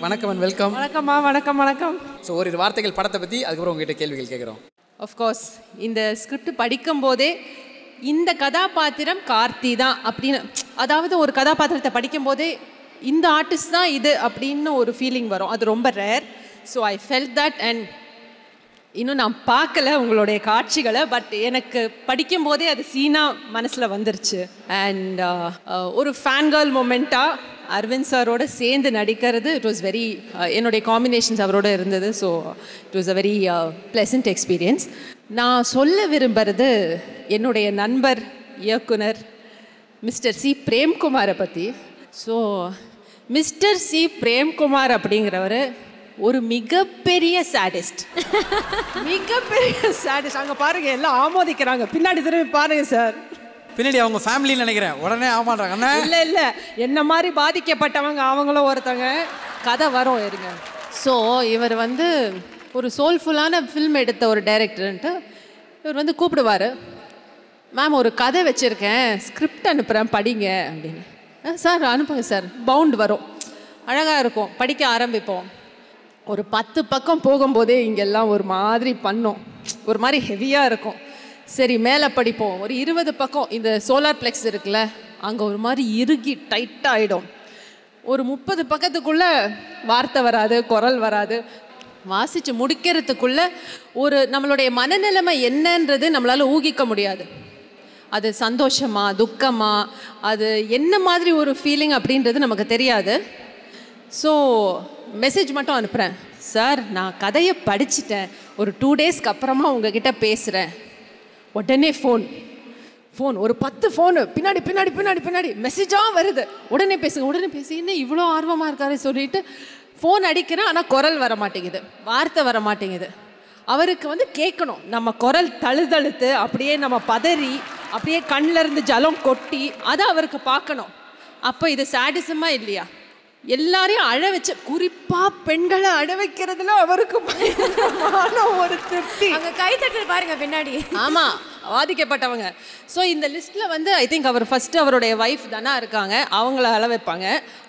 வணக்கம் and welcome. வணக்கம்மா. வணக்கம் வணக்கம். ஸோ ஒரு வார்த்தைகள் படத்தை பற்றி, அதுக்கப்புறம் உங்ககிட்ட கேள்விகள் கேட்குறோம். ஆஃப்கோர்ஸ் இந்த ஸ்கிரிப்ட் படிக்கும் போதே இந்த கதாபாத்திரம் கார்த்தி தான் அப்படின்னு, அதாவது ஒரு கதாபாத்திரத்தை படிக்கும் போதே இந்த ஆர்டிஸ்ட் தான் இது அப்படின்னு ஒரு ஃபீலிங் வரும். அது ரொம்ப rare. So I felt that. And இன்னும் நான் பார்க்கல உங்களுடைய காட்சிகளை, பட் எனக்கு படிக்கும் போதே அது சீனாக மனசில் வந்துருச்சு. அண்ட் ஒரு ஃபேன் கேர்ள் மொமெண்ட்டாக அரவிந்த் சாரோட சேர்ந்து நடிக்கிறது, இட் வாஸ் வெரி, என்னுடைய காம்பினேஷன்ஸ் அவரோட இருந்தது. So it was a very pleasant experience. நான் சொல்ல விரும்புகிறது என்னுடைய நண்பர் இயக்குனர் மிஸ்டர் சி பிரேம்குமாரை பற்றி. ஸோ மிஸ்டர் சி பிரேம்குமார் அப்படிங்கிறவர் ஒரு மிகப்பெரிய சாடிஸ்ட். மிகப்பெரிய சாடிஸ்ட். அங்கே பாருங்க, எல்லாம் ஆமோதிக்கிறாங்க. பின்னாடி திரும்பி பாருங்க சார், பின்னாடி அவங்க ஃபேமிலின்னு நினைக்கிறேன். உடனே ஆமாட்டாங்க. இல்லை இல்லை, என்ன மாதிரி பாதிக்கப்பட்டவங்க அவங்களும் ஒருத்தங்க. கதை வரும் இருங்க. ஸோ இவர் வந்து ஒரு சோல்ஃபுல்லான ஃபில்ம் எடுத்த ஒரு டைரக்டர்ன்ட்டு இவர் வந்து கூப்பிடுவார். மேம் ஒரு கதை வச்சுருக்கேன், ஸ்கிரிப்ட் அனுப்புகிறேன் படிங்க அப்படின்னு. சார் அனுப்புங்க சார். பவுண்ட் வரும், அழகாக இருக்கும், படிக்க ஆரம்பிப்போம். ஒரு 10 பக்கம் போகும்போதே இங்கெல்லாம் ஒரு மாதிரி பண்ணோம், ஒரு மாதிரி ஹெவியாக இருக்கும். சரி மேலே படிப்போம். ஒரு 20 பக்கம் இந்த சோலார் பிளெக்ஸ் இருக்குல்ல, அங்கே ஒரு மாதிரி இறுகி டைட்டாக ஆகிடும். ஒரு 30 பக்கத்துக்குள்ளே வார்த்தை வராது, குரல் வராது. வாசித்து முடிக்கிறதுக்குள்ளே ஒரு நம்மளுடைய மனநிலைமை என்னன்றது நம்மளால் ஊகிக்க முடியாது. அது சந்தோஷமா துக்கமா, அது என்ன மாதிரி ஒரு ஃபீலிங் அப்படின்றது நமக்கு தெரியாது. ஸோ மெசேஜ் மட்டும் அனுப்புகிறேன். சார் நான் கதையை படிச்சுட்டேன், ஒரு 2 டேஸ்க்கு அப்புறமா உங்ககிட்ட பேசுகிறேன். உடனே ஃபோன் ஒரு 10 ஃபோனு பின்னாடி பின்னாடி பின்னாடி பின்னாடி மெசேஜாக வருது. உடனே பேசுங்க உடனே பேசு. என்ன இவ்வளோ ஆர்வமாக இருக்காரு சொல்லிட்டு ஃபோன் அடிக்கிறேன். ஆனால் குரல் வர மாட்டேங்குது, வார்த்தை வர மாட்டேங்குது. அவருக்கு வந்து கேட்கணும், நம்ம குரல் தழுதழுத்து அப்படியே நம்ம பதறி அப்படியே கண்ணில் இருந்து ஜலம் கொட்டி அதை அவருக்கு பார்க்கணும். அப்போ இது சாடிசமாக இல்லையா? எல்லாரையும் அழ வச்ச, குறிப்பாக பெண்களை அழ வைக்கிறதுல அவருக்கு பயங்கரமான ஒரு திருப்தி. அங்கே கை தட்டல் பாருங்க பின்னாடி. ஆமாம், பாதிக்கப்பட்டவங்க. ஸோ இந்த லிஸ்ட்டில் வந்து ஐ திங்க் அவர் ஃபஸ்ட்டு அவருடைய ஒய்ஃப் தானே இருக்காங்க, அவங்கள அழ வைப்பாங்க.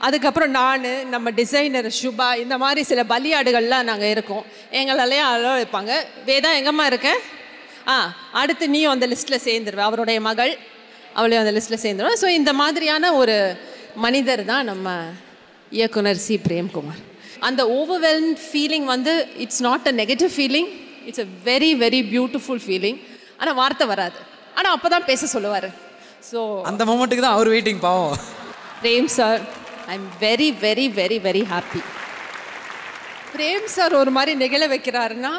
அதுக்கப்புறம் நான், நம்ம டிசைனர் சுபா, இந்த மாதிரி சில பலியாடுகள்லாம் நாங்கள் இருக்கோம், எங்களாலேயும் அழ வைப்பாங்க. வேதா எங்கம்மா இருக்க? அடுத்து நீயும் அந்த லிஸ்ட்டில் சேர்ந்துருவேன். அவருடைய மகள், அவளையும் அந்த லிஸ்ட்டில் சேர்ந்துருவேன். ஸோ இந்த மாதிரியான ஒரு மனிதர் தான் நம்ம இயக்குனர் சி பிரேம்குமார். அந்த ஓவர்வெல்ம்ட் ஃபீலிங் வந்து it's not a negative feeling, it's a very very beautiful feeling. ஆனால் வார்த்தை வராது, ஆனால் அப்போ தான் பேச சொல்லுவார். ஸோ அந்த மொமெண்ட்டுக்கு தான் அவர் வெயிட்டிங். பாவம் Prem sir, I am very very very very happy. Prem sir ஒரு மாதிரி நிகழ வைக்கிறாருன்னா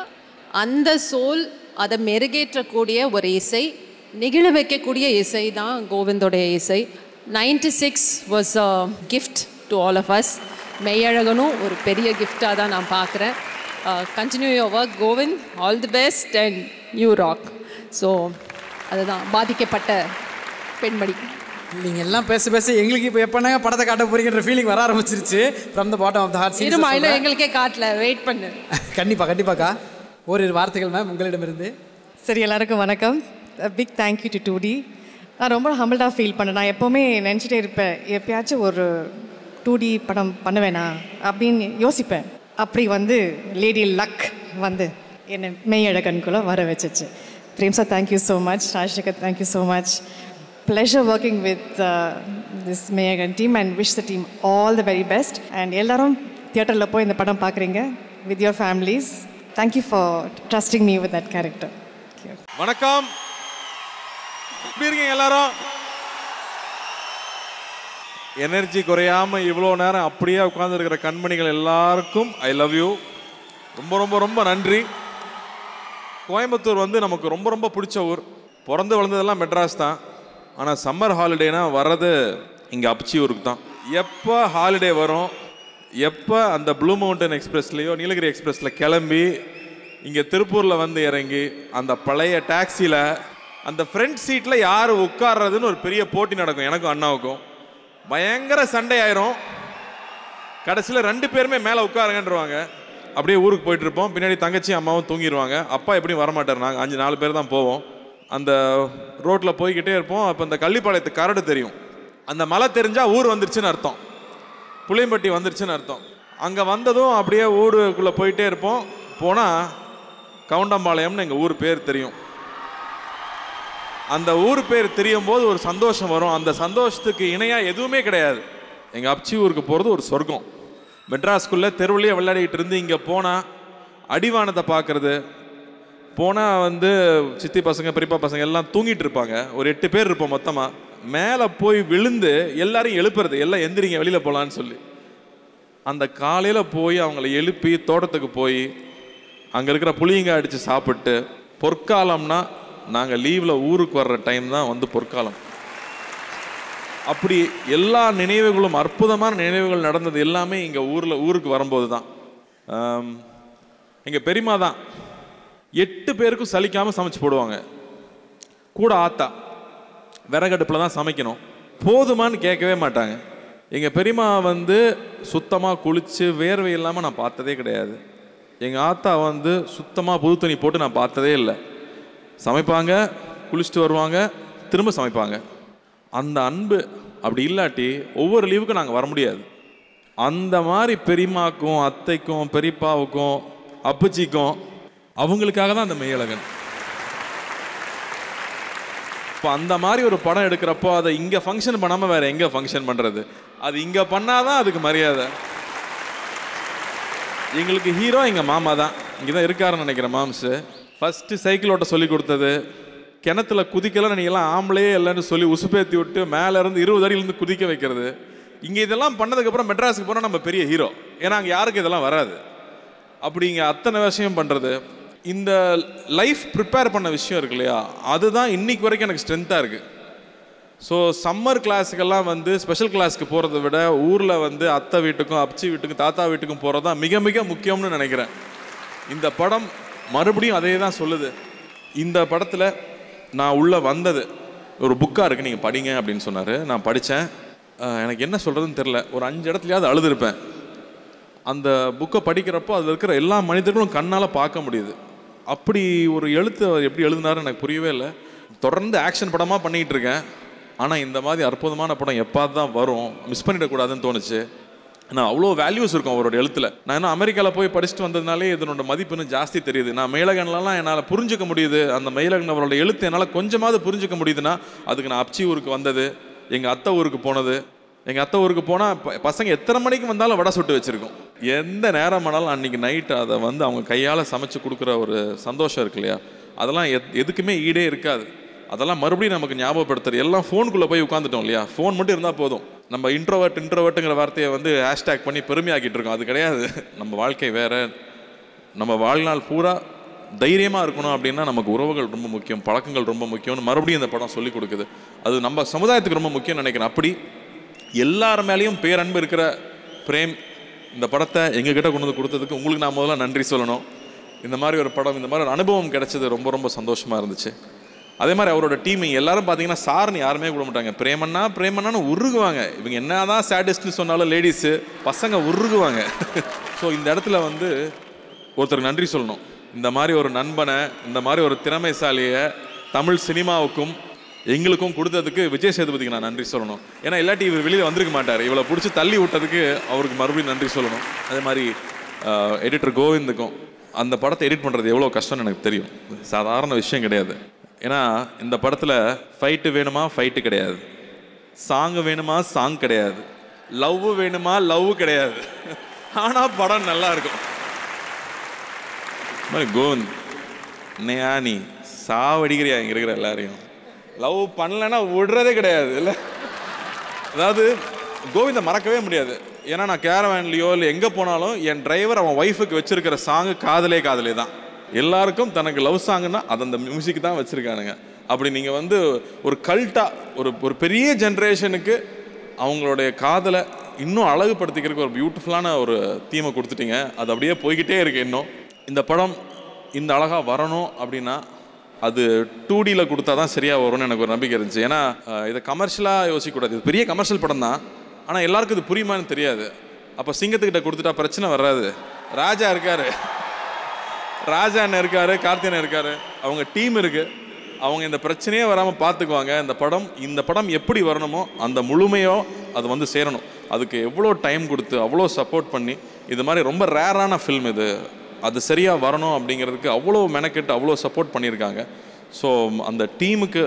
அந்த சோல், அதை மெருகேற்றக்கூடிய ஒரு இசை, நிகழ வைக்கக்கூடிய இசை தான் கோவிந்தோடைய இசை. 96 was a gift to all of us. மெய்யழகனும் ஒரு பெரிய கிஃப்டாக தான் நான் பார்க்குறேன். Continue your work Govind, all the best and you rock. So அதுதான் பாதிக்கப்பட்ட பெண்மணி. நீங்கள் எல்லாம் பேச பேச எங்களுக்கு இப்போ எப்போனாங்க படத்தை காட்ட போறீங்கன்ற ஃபீலிங் வர ஆரம்பிச்சிருச்சு. From the bottom of the heart. இருமா, இல்லை எங்களுக்கே காட்டல, வெயிட் பண்ணு. கண்டிப்பாக்கா ஒரு வார்த்தைகள் மேம் உங்களிடமிருந்து. சரி, எல்லாருக்கும் வணக்கம். Big thank you to 2D. நான் ரொம்ப ஹம்பிள்டாக ஃபீல் பண்ணேன். நான் எப்போவுமே நினச்சிட்டே இருப்பேன், எப்பயாச்சும் ஒரு 2D படம் பண்ணுவேனா அப்படின்னு யோசிப்பேன். அப்படி வந்து லேடி லக் வந்து என்னை மெய்யழகனுக்குள்ளே வர வச்சிச்சு. Prem sir, thank you so much. Rajasekar, thank you so much. Pleasure working with this Meiyazhagan team and wish the team all the very best. And எல்லோரும் தியேட்டரில் போய் இந்த படம் பார்க்குறீங்க with your families. Thank you for trusting me with that character. வணக்கம், எப்படி இருக்கீங்க எல்லாரும்? எனர்ஜி குறையாம இவ்வளோ நேரம் அப்படியே உட்கார்ந்துருக்கிற கண்மணிகள் எல்லாருக்கும் ஐ லவ் யூ. ரொம்ப ரொம்ப ரொம்ப நன்றி. கோயம்புத்தூர் வந்து நமக்கு ரொம்ப ரொம்ப பிடிச்ச ஊர். பிறந்து வளர்ந்ததெல்லாம் மெட்ராஸ் தான். ஆனால் சம்மர் ஹாலிடேனா வர்றது இங்கே அப்ச்சியூருக்கு தான். எப்போ ஹாலிடே வரும், எப்போ அந்த ப்ளூ மவுண்டன் எக்ஸ்பிரஸ்லேயோ நீலகிரி எக்ஸ்பிரஸில் கிளம்பி இங்கே திருப்பூரில் வந்து இறங்கி அந்த பழைய டாக்ஸியில் அந்த ஃப்ரண்ட் சீட்டில் யார் உட்கார்றதுன்னு ஒரு பெரிய போட்டி நடக்கும். எனக்கும் அண்ணாவுக்கும் பயங்கர சண்டை ஆயிரும். கடைசியில் 2 பேருமே மேலே உட்காருங்கன்றவாங்க. அப்படியே ஊருக்கு போயிட்டு இருப்போம். பின்னாடி தங்கச்சி அம்மாவும் தூங்கிடுவாங்க. அப்பா எப்படியும் வரமாட்டார். நாங்கள் 5-4 பேர் தான் போவோம். அந்த ரோட்டில் போய்கிட்டே இருப்போம். அப்போ இந்த கள்ளிப்பாளையத்து கரடு தெரியும். அந்த மலை தெரிஞ்சால் ஊர் வந்துருச்சுன்னு அர்த்தம், புளியம்பட்டி வந்துருச்சுன்னு அர்த்தம். அங்கே வந்ததும் அப்படியே ஊருக்குள்ளே போயிட்டே இருப்போம். போனால் கவுண்டம்பாளையம்னு எங்கள் ஊர் பேர் தெரியும். அந்த ஊர் பேர் தெரியும் போது ஒரு சந்தோஷம் வரும். அந்த சந்தோஷத்துக்கு இணையாக எதுவுமே கிடையாது. எங்கள் அப்ச்சி ஊருக்கு போகிறது ஒரு சொர்க்கம். மெட்ராஸ்குள்ளே தெருவுலேயே விளையாடிட்டு இருந்து இங்கே போனால் அடிவானத்தை பார்க்குறது. போனால் வந்து சித்தி பசங்க பெரியப்பா பசங்க எல்லாம் தூங்கிட்டு இருப்பாங்க. ஒரு 8 பேர் இருப்போம் மொத்தமாக. மேலே போய் விழுந்து எல்லாரையும் எழுப்புறது, எல்லாம் எந்திரிங்க வெளியில் போகலான்னு சொல்லி. அந்த காலையில் போய் அவங்கள எழுப்பி தோட்டத்துக்கு போய் அங்கே இருக்கிற புளியங்க அடித்து சாப்பிட்டு, பொற்காலம்னா நாங்கள் லீவில் ஊருக்கு வர்ற டைம் தான் வந்து பொற்காலம். அப்படி எல்லா நினைவுகளும், அற்புதமான நினைவுகள் நடந்தது எல்லாமே இங்கே ஊருக்கு வரும்போது தான். எங்கள் பெரியம்மா தான் 8 பேருக்கும் சலிக்காமல் சமைச்சு போடுவாங்க. கூட ஆத்தா விறகடுப்பில் தான் சமைக்கணும். போதுமான்னு கேட்கவே மாட்டாங்க. எங்கள் பெரியம்மா வந்து சுத்தமாக குளித்து வேர்வை இல்லாமல் நான் பார்த்ததே கிடையாது. எங்கள் ஆத்தா வந்து சுத்தமாக புது துணி போட்டு நான் பார்த்ததே இல்லை. சமைப்பாங்க, குளிச்சுட்டு வருவாங்க, திரும்ப சமைப்பாங்க. அந்த அன்பு அப்படி இல்லாட்டி ஒவ்வொரு லீவுக்கும் நாங்கள் வர முடியாது. அந்த மாதிரி பெரியம்மாக்கும் அத்தைக்கும் பெரியப்பாவுக்கும் அப்பச்சிக்கும் அவங்களுக்காக தான் அந்த மெய்யழகன். இப்போ அந்த மாதிரி ஒரு படம் எடுக்கிறப்போ அதை இங்கே ஃபங்க்ஷன் பண்ணாமல் வேறு எங்கே ஃபங்க்ஷன் பண்ணுறது? அது இங்கே பண்ணாதான் அதுக்கு மரியாதை. எங்களுக்கு ஹீரோ எங்கள் மாமா தான். இங்கே தான் இருக்காருன்னு நினைக்கிறேன் மாம்ஸு. ஃபஸ்ட்டு சைக்கிள் ஓட்ட சொல்லி கொடுத்தது, கிணத்துல குதிக்கலாம் நீங்கள்லாம் ஆம்பளையே இல்லைன்னு சொல்லி உசுப்பேற்றி விட்டு மேலேருந்து 20 அடியிலேருந்து குதிக்க வைக்கிறது. இங்கே இதெல்லாம் பண்ணதுக்கப்புறம் மெட்ராஸுக்கு போனால் நம்ம பெரிய ஹீரோ. ஏன்னா அங்கே யாருக்கு இதெல்லாம் வராது. அப்படி இங்கே அத்தனை விஷயம் பண்ணுறது, இந்த லைஃப் ப்ரிப்பேர் பண்ண விஷயம் இருக்கு இல்லையா, அதுதான் இன்னைக்கு வரைக்கும் எனக்கு ஸ்ட்ரென்த்தாக இருக்குது. ஸோ சம்மர் கிளாஸுக்கெல்லாம் வந்து ஸ்பெஷல் கிளாஸுக்கு போகிறத விட ஊரில் வந்து அத்தை வீட்டுக்கும் அப்ச்சி வீட்டுக்கும் தாத்தா வீட்டுக்கும் போகிறது தான் மிக மிக முக்கியம்னு நினைக்கிறேன். இந்த படம் மறுபடியும் அதே தான் சொல்லுது. இந்த படத்தில் நான் உள்ளே வந்தது ஒரு புக்காக இருக்குது, நீங்கள் படிங்க அப்படின்னு சொன்னார். நான் படித்தேன். எனக்கு என்ன சொல்கிறதுன்னு தெரில. ஒரு 5 இடத்துலையாவது அழுதுருப்பேன். அந்த புக்கை படிக்கிறப்போ அதில் இருக்கிற எல்லா மனிதர்களும் கண்ணால் பார்க்க முடியுது. அப்படி ஒரு எழுத்து எப்படி எழுதினாருன்னு எனக்கு புரியவே இல்லை. தொடர்ந்து ஆக்ஷன் படமாக பண்ணிகிட்டு இருக்கேன். ஆனால் இந்த மாதிரி அற்புதமான படம் எப்பாவது தான் வரும், மிஸ் பண்ணிடக்கூடாதுன்னு தோணுச்சு. நான் அவ்வளோ வேல்யூஸ் இருக்கும் அவரோட எழுத்தில். நான் இன்னும் அமெரிக்காவில் போய் படிச்சுட்டு வந்ததுனாலே இதனோட மதிப்பு இன்னும் ஜாஸ்தி தெரியுது. நான் மெய்யழகன்லாம் என்னால் புரிஞ்சிக்க முடியுது. அந்த மெய்யழகன் அவரோட எழுத்து என்னால் கொஞ்சமாவது புரிஞ்சிக்க முடியுதுன்னா அதுக்கு நான் அப்ச்சி ஊருக்கு வந்தது, எங்கள் அத்தை ஊருக்கு போனது. எங்கள் அத்தை ஊருக்கு போனால் பசங்க எத்தனை மணிக்கு வந்தாலும் வடை சுட்டு வச்சுருக்கோம். எந்த நேரம் ஆனாலும் அன்றைக்கி நைட்டு அதை வந்து அவங்க கையால் சமைச்சு கொடுக்குற ஒரு சந்தோஷம் இருக்கு இல்லையா, அதெல்லாம் எதுக்குமே ஈடே இருக்காது. அதெல்லாம் மறுபடியும் நமக்கு ஞாபகப்படுத்துறது. எல்லாம் ஃபோனுக்குள்ளே போய் உட்காந்துட்டோம் இல்லையா, ஃபோன் மட்டும் இருந்தால் போதும். நம்ம இன்ட்ரோவர்ட்டுங்கிற வார்த்தையை வந்து ஹேஷ்டேக் பண்ணி பெருமையாக்கிட்டு இருக்கோம். அது கிடையாது. நம்ம வாழ்க்கை வேறு. நம்ம வாழ்நாள் பூரா தைரியமாக இருக்கணும் அப்படின்னா நமக்கு உறவுகள் ரொம்ப முக்கியம், பழக்கங்கள் ரொம்ப முக்கியம்னு மறுபடியும் இந்த படம் சொல்லிக் கொடுக்குது. அது நம்ம சமுதாயத்துக்கு ரொம்ப முக்கியம்னு நினைக்கிறேன். அப்படி எல்லார் மேலேயும் பேரன்பு இருக்கிற பிரேம் இந்த படத்தை எங்ககிட்ட கொண்டு வந்து கொடுத்ததுக்கு உங்களுக்கு நான் முதல்ல நன்றி சொல்லணும். இந்த மாதிரி ஒரு படம், இந்த மாதிரி ஒரு அனுபவம் கிடைச்சது ரொம்ப ரொம்ப சந்தோஷமாக இருந்துச்சு. அதே மாதிரி அவரோட டீம் எல்லாரும் பார்த்தீங்கன்னா சார்னு யாருமே கூட மாட்டாங்க. பிரேமண்ணான்னு உருகுவாங்க. இவங்க என்ன தான் சேடிஸ்ட்னு சொன்னாலும் லேடிஸு பசங்க உருகுவாங்க. ஸோ இந்த இடத்துல வந்து ஒருத்தருக்கு நன்றி சொல்லணும். இந்த மாதிரி ஒரு நண்பனை, இந்த மாதிரி ஒரு திறமைசாலியை தமிழ் சினிமாவுக்கும் எங்களுக்கும் கொடுத்ததுக்கு விஜய் சேதுபதிக்கு நான் நன்றி சொல்லணும். ஏன்னா இல்லாட்டி இவர் வெளியில் வந்திருக்க மாட்டார். இவளை பிடிச்சி தள்ளி விட்டதுக்கு அவருக்கு மறுபடியும் நன்றி சொல்லணும். அதே மாதிரி எடிட்டர் கோவிந்துக்கும். அந்த படத்தை எடிட் பண்ணுறது எவ்வளோ கஷ்டம்னு எனக்கு தெரியும். சாதாரண விஷயம் கிடையாது. ஏன்னா இந்த படத்தில் ஃபைட்டு வேணுமா ஃபைட்டு கிடையாது, சாங்கு வேணுமா சாங் கிடையாது, லவ் வேணுமா லவ் கிடையாது. ஆனால் படம் நல்லா இருக்கும். கோவிந்த் என்னையா நீ சாவடிக்கிறியா இங்கே இருக்கிற எல்லாரையும், லவ் பண்ணலைன்னா விடுறதே கிடையாது இல்லை. அதாவது கோவிந்தை மறக்கவே முடியாது. ஏன்னா நான் கேரவேன்லையோ இல்லை எங்கே போனாலும் என் டிரைவர் அவன் ஒய்ஃபுக்கு வச்சுருக்கிற சாங்கு காதலே தான். எல்லாருக்கும் தனக்கு லவ் சாங்குன்னா அது அந்த மியூசிக் தான் வச்சுருக்கானுங்க. அப்படி நீங்கள் வந்து ஒரு கல்ட்டாக ஒரு பெரிய ஜென்ரேஷனுக்கு அவங்களுடைய காதலை இன்னும் அழகுபடுத்திக்கிறதுக்கு ஒரு பியூட்டிஃபுல்லான ஒரு தீமை கொடுத்துட்டீங்க. அது அப்படியே போய்கிட்டே இருக்கு. இன்னும் இந்த படம் இந்த அழகாக வரணும் அப்படின்னா அது 2Dயில் கொடுத்தா தான் சரியாக வரும்னு எனக்கு ஒரு நம்பிக்கை இருந்துச்சு. ஏன்னா இதை கமர்ஷியலாக யோசிக்கக்கூடாது. இது பெரிய கமர்ஷியல் படம் தான். ஆனால் எல்லாருக்கும் இது புரியுமான்னு தெரியாது. அப்போ சிங்கத்துக்கிட்ட கொடுத்துட்டா பிரச்சனை வராது. ராஜா இருக்கார், ராஜா அண்ணன் இருக்கார், கார்த்தியன் இருக்கார், அவங்க டீம் இருக்குது. அவங்க இந்த பிரச்சனையே வராமல் பார்த்துக்குவாங்க. இந்த படம் எப்படி வரணுமோ அந்த முழுமையோ அது வந்து சேரணும். அதுக்கு எவ்வளோ டைம் கொடுத்து அவ்வளோ சப்போர்ட் பண்ணி இது மாதிரி ரொம்ப ரேரான ஃபில்ம் இது, அது சரியாக வரணும் அப்படிங்கிறதுக்கு அவ்வளோ மெனக்கெட்டு அவ்வளோ சப்போர்ட் பண்ணியிருக்காங்க. ஸோ அந்த டீமுக்கு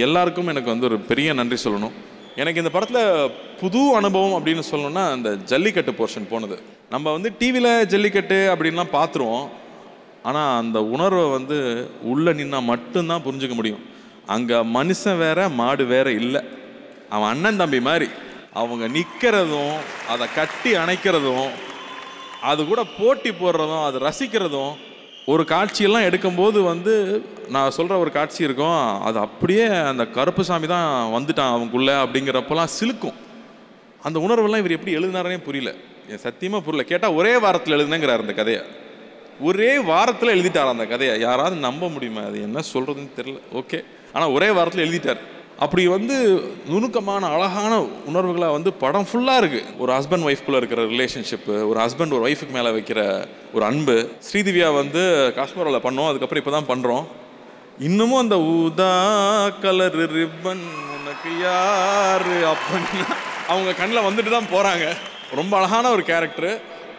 எல்லாருக்கும் எனக்கு வந்து ஒரு பெரிய நன்றி சொல்லணும். எனக்கு இந்த படத்தில் புது அனுபவம் அப்படின்னு சொல்லணும்னா அந்த ஜல்லிக்கட்டு போர்ஷன் போனது. நம்ம வந்து டிவியில் ஜல்லிக்கட்டு அப்படின்லாம் பார்த்துருவோம், ஆனால் அந்த உணர்வை வந்து உள்ளே நின்னால் மட்டும்தான் புரிஞ்சுக்க முடியும். அங்கே மனுஷன் வேற மாடு வேற இல்லை, அவன் அண்ணன் தம்பி மாதிரி அவங்க நிற்கிறதும் அதை கட்டி அணைக்கிறதும் அது கூட போட்டி போடுறதும் அது ரசிக்கிறதும். ஒரு காட்சியெல்லாம் எடுக்கும்போது வந்து நான் சொல்கிற ஒரு காட்சி இருக்கும், அது அப்படியே அந்த கருப்புசாமி தான் வந்துட்டான் அவங்களுக்குள்ளே அப்படிங்கிறப்பெல்லாம் சிலுக்கும். அந்த உணர்வெல்லாம் இவர் எப்படி எழுதினாரே புரியல, என் சத்தியமாக புரியல. கேட்டால் ஒரே வாரத்தில் எழுதுனேங்கிறார் அந்த கதையை, ஒரே வாரத்தில் எழுதிட்டார் அந்த கதையை. யாராவது நம்ப முடியுமா? அது என்ன சொல்கிறதுன்னு தெரியல. ஓகே, ஆனால் ஒரே வாரத்தில் எழுதிட்டார். அப்படி வந்து நுணுக்கமான அழகான உணர்வுகளாக வந்து படம் ஃபுல்லாக இருக்குது. ஒரு ஹஸ்பண்ட் ஒய்ஃப்குள்ளே இருக்கிற ரிலேஷன்ஷிப்பு, ஒரு ஹஸ்பண்ட் ஒரு ஒய்ஃபுக்கு மேலே வைக்கிற ஒரு அன்பு. ஸ்ரீதிவ்யா வந்து காஷ்மீரில் பண்ணோம், அதுக்கப்புறம் இப்போ தான் பண்ணுறோம். இன்னமும் அந்த ஊதா கலர் ரிப்பன் உனக்கு யாரு அப்படின்னா அவங்க கண்ணில் வந்துட்டு தான் போகிறாங்க. ரொம்ப அழகான ஒரு கேரக்டரு.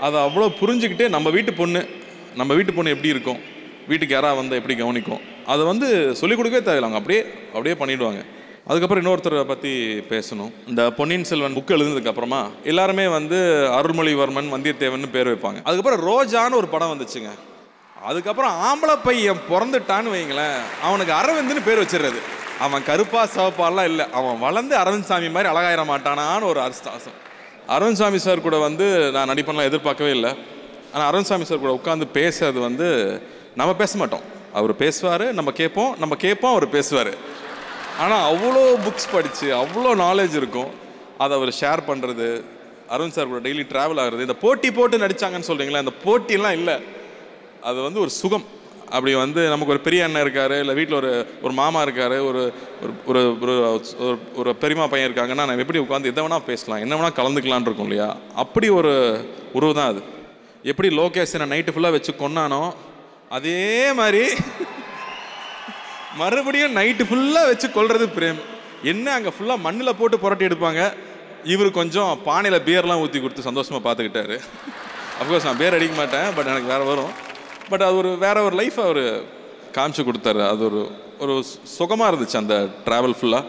அதை அவ்வளோ புரிஞ்சுக்கிட்டு நம்ம வீட்டு பொண்ணு எப்படி இருக்கும், வீட்டுக்கு யாராவது வந்து எப்படி கவனிக்கும், அதை வந்து சொல்லிக் கொடுக்கவே தேவையில்லை, அப்படியே பண்ணிவிடுவாங்க. அதுக்கப்புறம் இன்னொருத்தரை பற்றி பேசணும். இந்த பொன்னியின் செல்வன் புக் எழுதுனதுக்கப்புறமா எல்லாருமே வந்து அருள்மொழிவர்மன் வந்தியத்தேவன் பேர் வைப்பாங்க. அதுக்கப்புறம் ரோஜான்னு ஒரு படம் வந்துச்சுங்க. அதுக்கப்புறம் ஆம்பளை பையன் பிறந்துட்டான்னு வைங்களேன், அவனுக்கு அரவிந்துன்னு பேர் வச்சிடுறது. அவன் கருப்பா சிவப்பாலாம் இல்லை, அவன் வளர்ந்து அரவிந்த் சாமி மாதிரி அழகாயிர மாட்டானான்னு ஒரு அர்த்தம். அரவிந்த் சாமி சார் கூட வந்து நான் நடிப்பெல்லாம் எதிர்பார்க்கவே இல்லை. ஆனால் அரவிந்த் சாமி சார் கூட உட்காந்து பேசுறது வந்து நம்ம பேச மாட்டோம், அவர் பேசுவார், நம்ம கேட்போம் அவர் பேசுவார். ஆனால் அவ்வளோ புக்ஸ் படித்து அவ்வளோ நாலேஜ் இருக்கும், அதை அவர் ஷேர் பண்ணுறது, அரவிந்த் சார் கூட டெய்லி ட்ராவல் ஆகுறது. இந்த போட்டி போட்டு நடித்தாங்கன்னு சொல்கிறீங்களா, அந்த போட்டியெல்லாம் இல்லை, அது வந்து ஒரு சுகம். அப்படி வந்து நமக்கு ஒரு பெரிய அண்ணன் இருக்கார், இல்லை வீட்டில் ஒரு மாமா இருக்கார், ஒரு ஒரு ஒரு பெரியமா பையன் இருக்காங்கன்னா நம்ம எப்படி உட்காந்து எதை வேணால் பேசலாம், என்ன வேணால் கலந்துக்கலான் இருக்கும் இல்லையா, அப்படி ஒரு உறவு தான் அது. எப்படி லோகேஷனை நைட்டு ஃபுல்லாக வச்சு கொண்டானோ அதே மாதிரி மறுபடியும் நைட்டு ஃபுல்லாக வச்சு கொள்வது பிரேம். என்ன அங்கே ஃபுல்லாக மண்ணில் போட்டு புரட்டி எடுப்பாங்க, இவர் கொஞ்சம் பானையில் பியர்லாம் ஊற்றி கொடுத்து சந்தோஷமாக பார்த்துக்கிட்டாரு. அஃப்கோர்ஸ் நான் பேர் அடிக்க மாட்டேன், பட் எனக்கு வேறு வரும். பட் அது வேற ஒரு லைஃப் அவர் காமிச்சு கொடுத்தாரு. அது ஒரு சுகமாக இருந்துச்சு அந்த ட்ராவல் ஃபுல்லாக.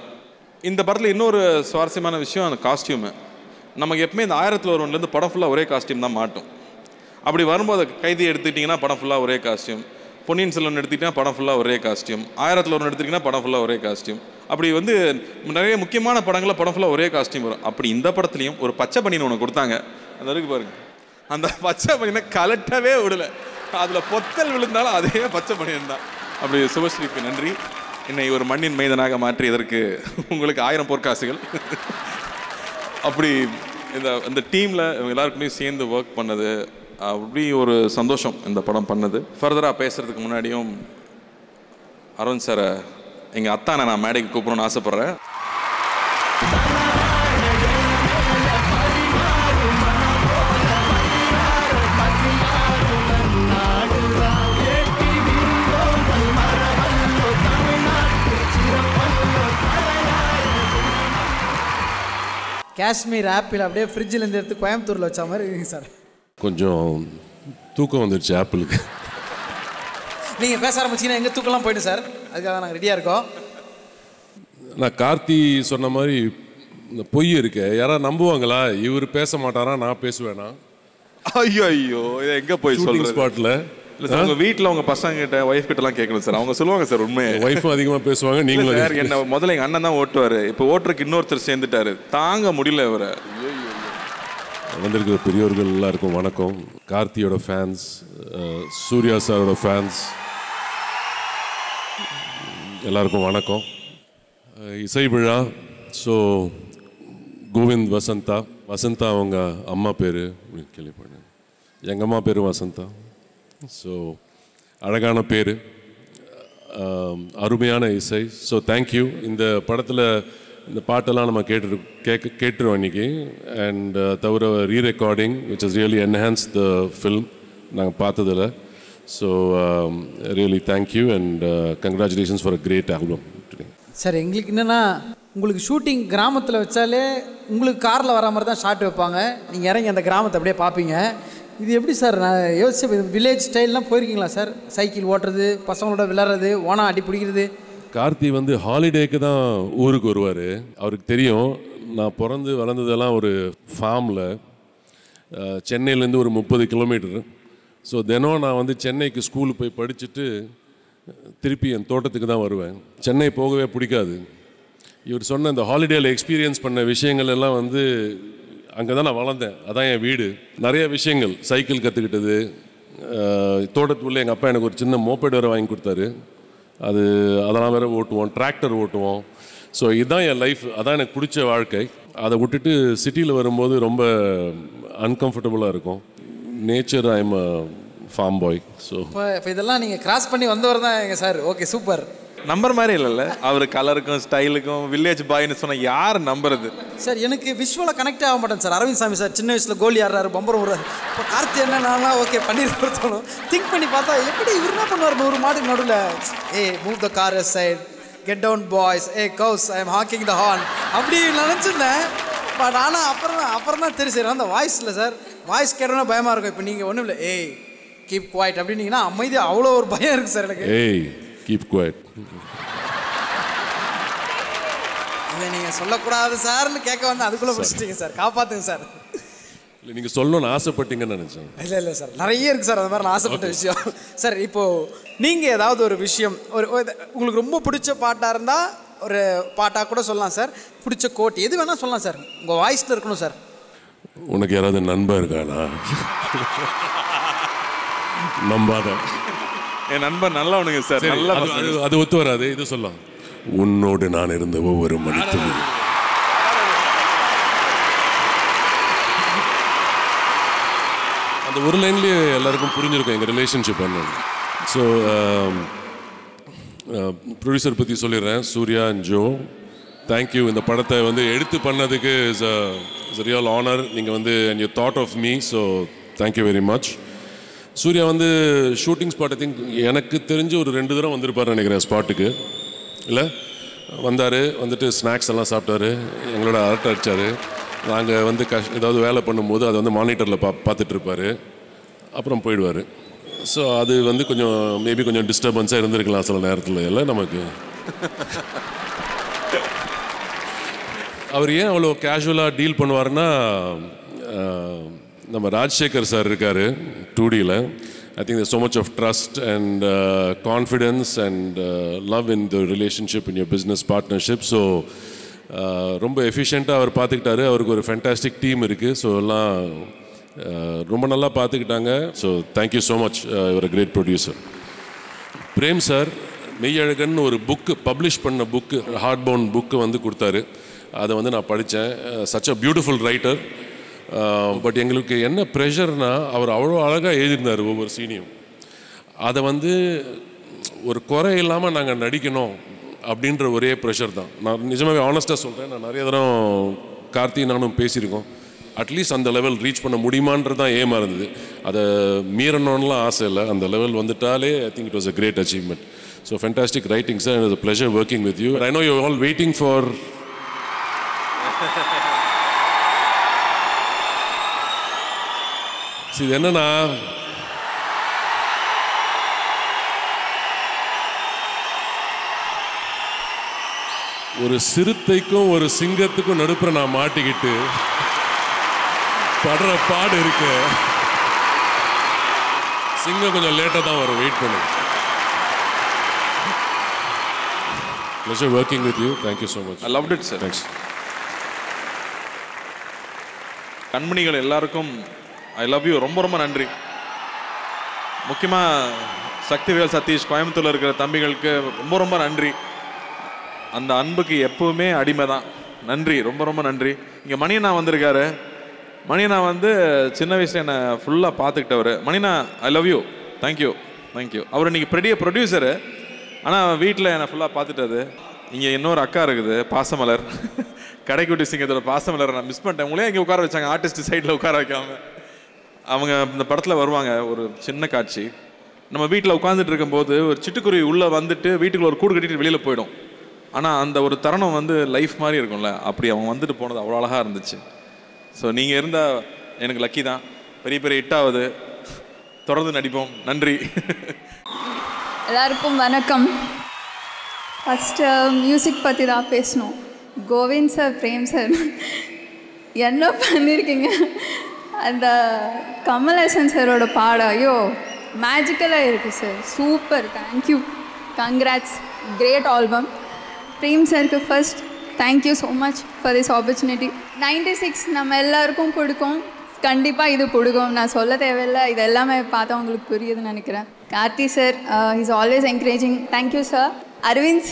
இந்த படத்தில் இன்னொரு சுவாரஸ்யமான விஷயம் அந்த காஸ்டியூமு. நமக்கு எப்பவுமே இந்த 1001 படம் ஃபுல்லாக ஒரே காஸ்டியூம் தான் மாட்டும். அப்படி வரும்போது கைதி எடுத்துக்கிட்டிங்கன்னா படம் ஃபுல்லாக ஒரே காஸ்டியூம், பொன்னியின் செல்வன் எடுத்துக்கிட்டிங்கன்னா படம் ஃபுல்லாக ஒரே காஸ்டியூம், 1001 எடுத்துக்கிட்டிங்கன்னா படம் ஃபுல்லாக ஒரே காஸ்டியூம். அப்படி வந்து நிறைய முக்கியமான படங்களில் படம் ஃபுல்லாக ஒரே காஸ்டியூம் வரும். அப்படி இந்த படத்துலையும் ஒரு பச்சை பனியன் ஒன்று கொடுத்தாங்க, அந்த இருக்கு பாருங்க, அந்த பச்சை பனியனை கலட்டவே விடலை, அதில் பொத்தல் விழுந்தாலும் அதே பச்சை பனியன் தான். அப்படி சுபஸ்ரீக்கு நன்றி, என்னை ஒரு மண்ணின் மைதனாக மாற்றி இதற்கு உங்களுக்கு 1000 பொற்காசுகள். அப்படி இந்த டீமில் இவங்க எல்லாருக்குமே சேர்ந்து ஒர்க் பண்ணது அப்படி ஒரு சந்தோஷம் இந்த படம் பண்ணது. ஃபர்தராக பேசுகிறதுக்கு முன்னாடியும் அரவிந்த் சாரை எங்கள் அத்தானை நான் மேடைக்கு கூப்பிடணும்னு ஆசைப்பட்றேன். காஷ்மீர் ஆப்பிள் அப்படியே ஃப்ரிட்ஜிலேருந்து எடுத்து கோயம்புத்தூரில் வச்ச மாதிரி இருக்குங்க சார். கொஞ்சம் தூக்கம் வந்துடுச்சு ஆப்பிளுக்கு. நீங்கள் பேச ஆரம்பிச்சிங்கன்னா எங்கள் தூக்கம்லாம் போய்டும் சார், அதுக்காக நாங்கள் ரெடியாக இருக்கோம். நான் கார்த்தி சொன்ன மாதிரி இந்த பொய் இருக்கு, யாராவது நம்புவாங்களா? இவர் பேச மாட்டாரா, நான் பேசுவேனா? ஐயோ இதை எங்கே போய் சொல்லுங்க ஸ்பாட்டில். இல்லை சார், உங்கள் வீட்டில் உங்கள் பசங்க கிட்ட ஒய்ஃப் கிட்டலாம் கேட்கணும் சார், அவங்க சொல்லுவாங்க சார் உண்மையை. ஒய்ஃபும் அதிகமாக பேசுவாங்க, நீங்களும். சார் என்ன முதல்ல எங்கள் அண்ணன் தான் ஓட்டுவார், இப்போ ஓட்டுறதுக்கு இன்னொருத்தர் சேர்ந்துட்டாரு, தாங்க முடியல இவரை. வந்திருக்கிற பெரியவர்கள் எல்லாருக்கும் வணக்கம். கார்த்தியோட ஃபேன்ஸ், சூர்யா சாரோட ஃபேன்ஸ் எல்லாருக்கும் வணக்கம். இசை விழா. ஸோ கோவிந்த் வசந்தா அவங்க அம்மா பேர் கேள்விப்பட்டேன், எங்கள் அம்மா பேர் வசந்தா. ஸோ அழகான பேர், அருமையான இசை. So thank you. இந்த படத்தில் இந்த பாட்டெல்லாம் நம்ம கேட்டுருவோம் இன்னைக்கு. அண்ட் தவிர rerecording which is really enhance the film நாங்கள் பார்த்ததில். So really thank you and congratulations for a great album. Sir எங்களுக்கு என்னென்னா, உங்களுக்கு ஷூட்டிங் கிராமத்தில் வச்சாலே உங்களுக்கு காரில் வர மாதிரி தான் ஷாட் வைப்பாங்க, நீங்கள் இறங்கி அந்த கிராமத்தை அப்படியே பார்ப்பீங்க. இது எப்படி சார்? நான் யோசிச்சு வில்லேஜ் ஸ்டைல்லாம் போயிருக்கீங்களா சார்? சைக்கிள் ஓட்டுறது, பசங்களோட விளையாடுறது, ஓனா அடி பிடிக்கிறது. கார்த்தி வந்து ஹாலிடேக்கு தான் ஊருக்கு வருவார். அவருக்கு தெரியும் நான் பிறந்து வளர்ந்ததெல்லாம் ஒரு ஃபார்மில், சென்னையிலேருந்து ஒரு 30 கிலோமீட்டர். ஸோ தினம் நான் வந்து சென்னைக்கு ஸ்கூலுக்கு போய் படிச்சுட்டு திருப்பி என் தோட்டத்துக்கு தான் வருவேன். சென்னை போகவே பிடிக்காது. இவர் சொன்ன இந்த ஹாலிடேயில் எக்ஸ்பீரியன்ஸ் பண்ண விஷயங்கள் எல்லாம் வந்து அங்கே தான் நான் வளர்ந்தேன். அதான் என் வீடு. நிறைய விஷயங்கள், சைக்கிள் கற்றுக்கிட்டது, தோட்டத்துக்குள்ளே எங்கள் அப்பா எனக்கு ஒரு சின்ன மோப்பேட் வேறு வாங்கி கொடுத்தாரு. அதெல்லாம் வேறு ஓட்டுவோம், டிராக்டர் ஓட்டுவோம். ஸோ இதுதான் என் லைஃப், அதான் எனக்கு பிடிச்ச வாழ்க்கை. அதை விட்டுட்டு சிட்டியில் வரும்போது ரொம்ப அன்கம்ஃபர்டபுளாக இருக்கும். Nature, I am a farm boy. So இப்போ இதெல்லாம் நீங்கள் கிராஸ் பண்ணி வந்தவர் தான் எங்கள் சார். Okay, super. நம்பர் மாதிரி இல்லைல்ல, அவர் கலருக்கும் ஸ்டைலுக்கும் வில்லேஜ் பாய்னு சொன்னால் யார் நம்புறது சார்? எனக்கு விஷுவலாக கனெக்ட் ஆக மாட்டேன் சார். அரவிந்த் சாமி சார் சின்ன வயசில் கோலி ஆடுறாரு, பம்பரம் விடுறாரு. இப்போ கார்த்தி என்னன்னா ஓகே பண்ணிட்டு தோணும். திங்க் பண்ணி பார்த்தா எப்படி இவர் என்ன பண்ணுவார் 100 மாட்டுக்கு நடுவில்? Move the car side, get down boys, cows, I am honking the horn அப்படி நினச்சிருந்தேன். பட் ஆனால் அப்புறம் தான் தெரியும் சார் அந்த வாய்ஸில் சார். வாய்ஸ் கேட்டோன்னா பயமாக இருக்கும். இப்போ நீங்கள் ஒன்றும் இல்லை கீப் குவைட் அப்படின்னீங்கன்னா அமைதி, அவ்வளோ ஒரு பயம் இருக்குது சார் எனக்கு. கீப் குவைட் இதை நீங்கள் சொல்லக்கூடாது சார்னு கேட்க வந்து அதுக்குள்ளே பிடிச்சிட்டீங்க சார். காப்பாற்றுங்க சார். இல்லை, நீங்கள் சொல்லணும்னு ஆசைப்பட்டீங்கன்னு நினச்சேன். இல்லை சார், நிறைய இருக்குது சார் அந்த மாதிரி நான் ஆசைப்பட்ட விஷயம். சார் இப்போது நீங்கள் ஏதாவது ஒரு விஷயம் உங்களுக்கு ரொம்ப பிடிச்ச பாட்டாக இருந்தால் ஒரு பாட்டாக கூட சொல்லலாம் சார். பிடிச்ச கோட் எது வேணால் சொல்லலாம் சார். உங்கள் வாய்ஸில் இருக்கணும் சார். உனக்கு யாராவது நண்பன் இருக்கானா? நம்பாத. என் நண்பன் நல்லவனுங்க சார். நல்லா அது ஒத்து வராது. இது சொல்லலாம், உன்னோடு நான் இருந்த ஒவ்வொரு மணித்துளி. அந்த ஒரு லைன்லேயே எல்லாருக்கும் புரிஞ்சிருக்கும் எங்கள் ரிலேஷன்ஷிப் என்ன. ஸோ ப்ரொடியூசர் பற்றி சொல்லிடுறேன், சூர்யா அண்ட் ஜோ. தேங்க்யூ. இந்த படத்தை வந்து எடுத்து பண்ணதுக்கு இஸ் ரியல் ஆனர். நீங்கள் வந்து and you thought of me, so thank you very much. Suriya வந்து ஷூட்டிங் ஸ்பாட் ஐ திங்க் எனக்கு தெரிஞ்சு ஒரு 2 தடவை வந்திருப்பார் நினைக்கிறேன் ஸ்பாட்டுக்கு. இல்லை, வந்துட்டு ஸ்நாக்ஸ் எல்லாம் சாப்பிட்டாரு, எங்களோட அரட்டை அடித்தார். நாங்கள் வந்து ஏதாவது வேலை பண்ணும்போது அதை வந்து மானிட்டரில் பார்த்துட்ருப்பார், அப்புறம் போயிடுவார். ஸோ அது வந்து கொஞ்சம் மேபி கொஞ்சம் டிஸ்டர்பன்ஸாக இருந்திருக்கலாம் சில நேரத்தில். இல்லை, நமக்கு அவர் ஏன் அவ்வளோ கேஷுவலாக டீல் பண்ணுவார்னா, நம்ம ராஜசேகர் சார் இருக்கார் 2Dயில். I think there's so much of trust and confidence and love in the relationship in your business partnership. So ரொம்ப எஃபிஷியண்ட்டாக அவர் பார்த்துக்கிட்டாரு. அவருக்கு ஒரு ஃபேண்டாஸ்டிக் டீம் இருக்குது. ஸோ எல்லாம் ரொம்ப நல்லா பார்த்துக்கிட்டாங்க. So thank you so much. ஒரு great producer. Prem sir Meiyazhagan ஒரு புக்கு பப்ளிஷ் பண்ண புக்கு, ஹார்ட் பவுண்ட் புக்கு வந்து கொடுத்தாரு. அதை வந்து நான் படித்தேன். Such a beautiful writer. But எங்களுக்கு என்ன ப்ரெஷர்னா, அவர் அவ்வளோ அழகாக எழுதியிருந்தார் ஒவ்வொரு சீனியும். அதை வந்து ஒரு குறை இல்லாமல் நாங்கள் நடிக்கணும் அப்படின்ற ஒரே ப்ரெஷர் தான். நான் நிஜமாகவே ஆனஸ்ட்டாக சொல்கிறேன். நான் நிறைய தரம் கார்த்தி நானும் பேசியிருக்கோம். அட்லீஸ்ட் அந்த லெவல் ரீச் பண்ண முடியுமான்றது தான் ஏமாக இருந்தது. அதை மீறணும்லாம் ஆசை இல்லை. அந்த லெவல் வந்துட்டாலே I think it was a great achievement. So fantastic writing sir. It was a pleasure working with you. I know you all waiting for இது என்னன்னா, ஒரு சிறுத்தைக்கும் ஒரு சிங்கத்துக்கும் நடுப்புற நான் மாட்டிக்கிட்டு படுற பாடு இருக்கு. சிங்கம் கொஞ்சம் லேட்டாக தான் வரும், வெயிட் பண்ணுங்க. Pleasure working with you. Thank you so much. I loved it, sir. Thanks. கண்மணிகள் எல்லாருக்கும் ஐ லவ் யூ. ரொம்ப ரொம்ப நன்றி. முக்கியமாக சக்திவேல் சதீஷ் கோயம்புத்தூரில் இருக்கிற தம்பிகளுக்கு ரொம்ப ரொம்ப நன்றி. அந்த அன்புக்கு எப்பவுமே அடிமை தான். நன்றி, ரொம்ப ரொம்ப நன்றி. இங்கே மணியண்ணா வந்திருக்காரு. மணியண்ணா வந்து சின்ன வயசில் என்னை ஃபுல்லாக பார்த்துக்கிட்டவர். மணியண்ணா I love you. Thank you thank you. அவர் இன்றைக்கி பெரிய ப்ரொடியூசரு, ஆனால் வீட்டில் என்னை ஃபுல்லாக பார்த்துட்டது. இங்கே இன்னொரு அக்கா இருக்குது, பாசமலர். கடைக்குட்டி சிங்கத்தோட பாசமலரை நான் மிஸ் பண்ணிட்டேன். உங்களே இங்கே உட்கார வச்சாங்க, ஆர்டிஸ்ட் சைடில் உட்கார வைக்காம. அவங்க இந்த படத்தில் வருவாங்க, ஒரு சின்ன காட்சி. நம்ம வீட்டில் உட்காந்துட்டு இருக்கும்போது ஒரு சிட்டுக்குருவி உள்ளே வந்துட்டு வீட்டுக்குள்ள ஒரு கூடு கட்டிட்டு வெளியில் போயிடும். ஆனால் அந்த ஒரு தருணம் வந்து லைஃப் மாதிரி இருக்கும்ல, அப்படி அவங்க வந்துட்டு போனது அவ்வளோ அழகாக இருந்துச்சு. ஸோ நீங்கள் இருந்தால் எனக்கு லக்கி தான். பெரிய பெரிய ஹிட்டாகுது. தொடர்ந்து நடிப்போம். நன்றி. எல்லாருக்கும் வணக்கம். ஃபஸ்ட்டு மியூசிக் பற்றி தான் பேசணும். கோவிந்த் சார், பிரேம் சார் என்ன பண்ணியிருக்கீங்க. அந்த கமல்ஹாசன் சாரோட பாடம் ஐயோ மேஜிக்கலாக இருக்குது சார். Super, thank you, congrats, great album. Prem சாருக்கு first thank you so much for this opportunity. 96 நம்ம எல்லாருக்கும் பிடிக்கும், கண்டிப்பாக இது பிடிக்கும், நான் சொல்ல தேவையில்லை, இது எல்லாமே பார்த்தா உங்களுக்கு புரியுதுன்னு நினைக்கிறேன். Karthi sir is always encouraging, thank you sir. Aravind